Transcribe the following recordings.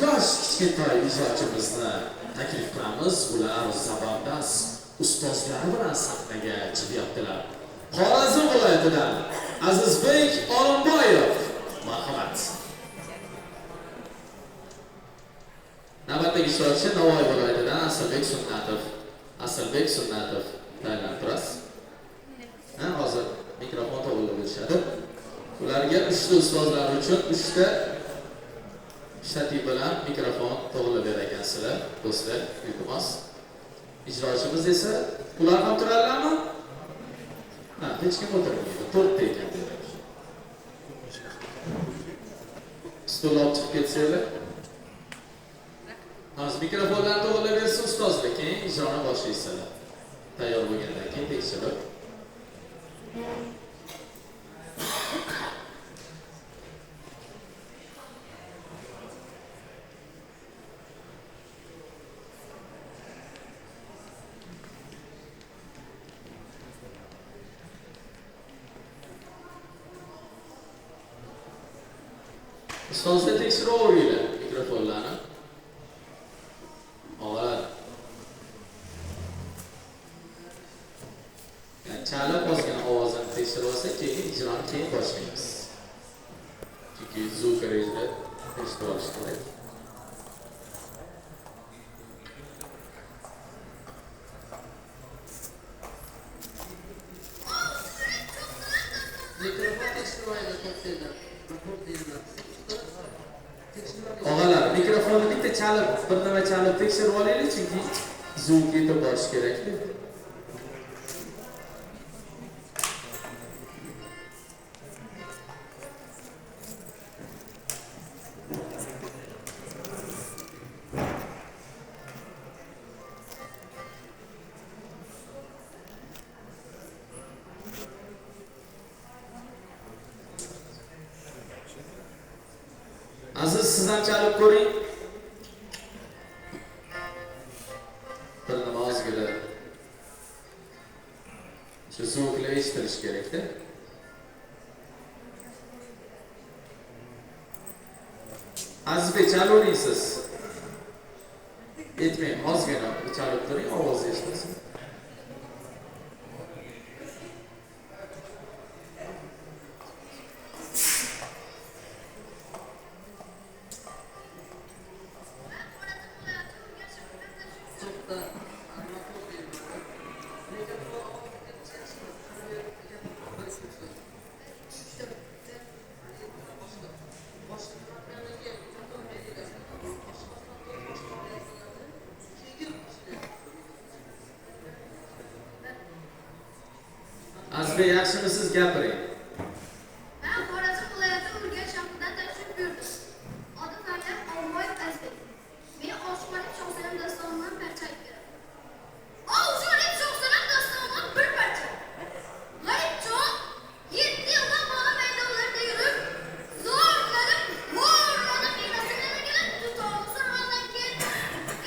yosh kichkintoy ijrochimizni taklif qilamiz. Ular zabardast ustozlari bilan sahnaga chiqyaptilar. Xorazm viloyatidan Azizbek Olimboyev, marhamat. Navbatdagi ishtirokchi Navoiy viloyatidan Asalbek Sunnatov tayyorlanib turasiz. Hozir mikrofon to'g'rilab berishadi. Ularga 3 ta ustozlar uchun 3 ta shati bilan mikrofon to'g'rilab berar ekansizlar, do'stlar, iltimos. Ijrochimiz esa ular ham turarlarmi? Hech kim o'tirmaydi. 4 ta ekan demak. Stol olib chiqib ketsanglar. Hozir mikrofonlarni to'g'rilab bersin ustozlar, keyin ijroni boshlaysizlar. Tayyor bo'lgandan keyin tekshirib. Ustozlar tekshiravringlar mikrofonlarni. Chala ozgina ovozini tekshirib olsa, keyin ijroni keyin boshlaymiz. Chunki zvuk rejida eshitib olish kerak. Og'alar, mikrofonni bitta chalib, bir nima chalib tekshirib olaylik, chunki zvuk yetib borish kerak. Aziz, siz ham chalib ko'ring. Bir nima ozgina shu zvuklar eshitilishi kerak-da. Azizbek, chalavering siz. Yetmaydi, ozgina chalib turing, ovoz eshitilsin. Azizbek, yaxshimisiz, gapiring. Ben Xorazm viloyati Urganch shahridan tashrif buyurdim. Adım Maryam Olimboyev Azizbek. Meni Oshxonalik Shohsanam dastorimdan parcha aytib beraman. Oshxonalik Shohsanam dastorimdan bir parcha. G'aribjon 7 yildan bola maydonlarda yurib, zo'rlanib, xo'rlanib, enasini kelib, tutog'i surg'ondan keyin,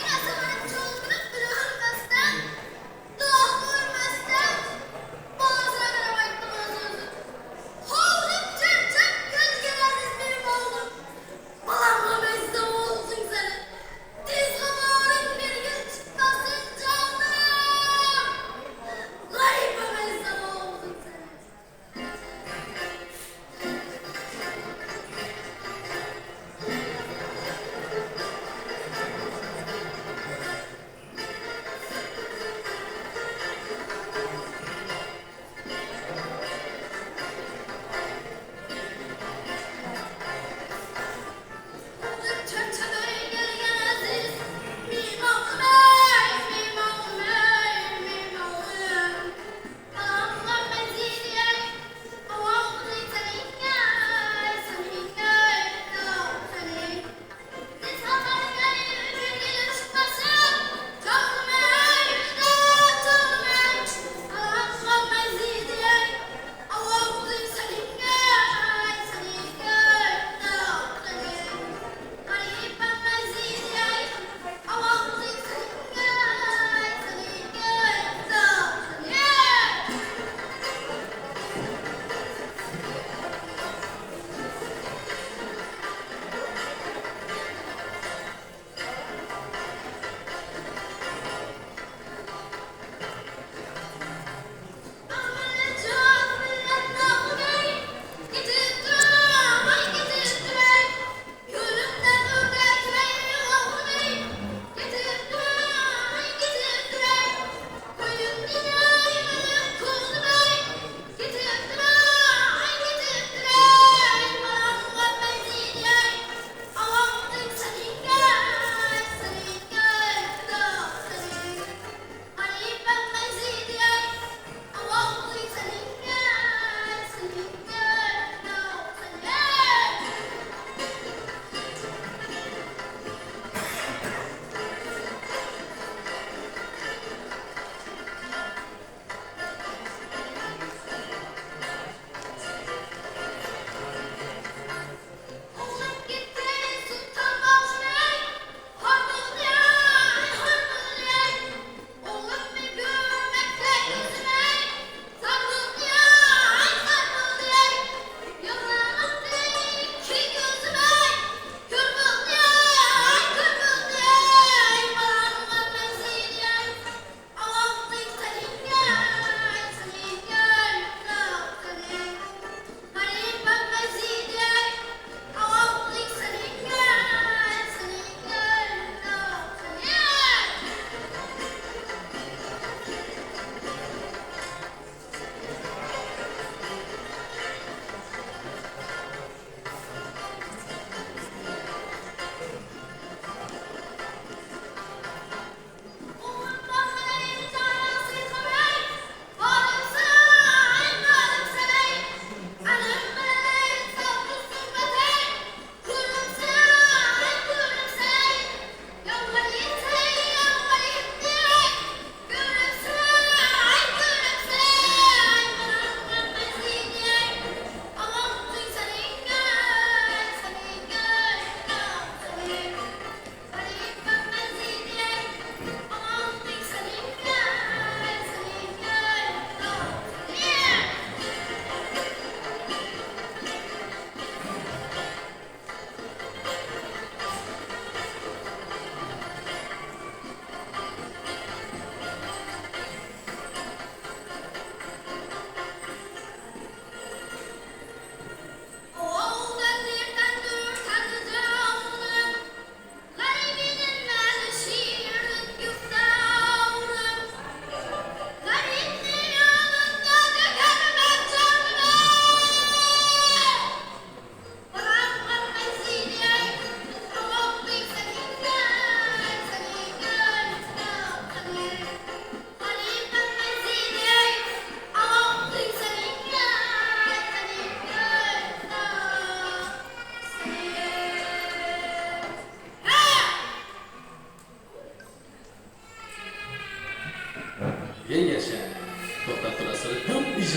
enasi mani cho'lqinib, bilolmasdan, duo qo'ymasdan, bozorga aytdim o'z-o'zi.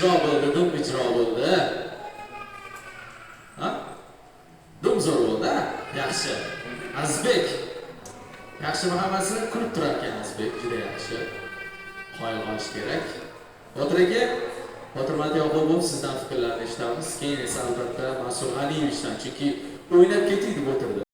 ijro bo'ldi, dum ijro bo'ldi. Ha? Dum zo'r bo'ldi, ha? Yaxshi. Azizbek. Yaxshi, hammasini kulib turar ekan Azizbek, juda yaxshi. Qoyil qolish kerak. Botir aka, Botir Matyoqubov sizdan fikrlarni eshitamiz. Keyin esa albatta Mansur G'aniyevichdan, chunki o'ynab ketdik deb o'tirdi.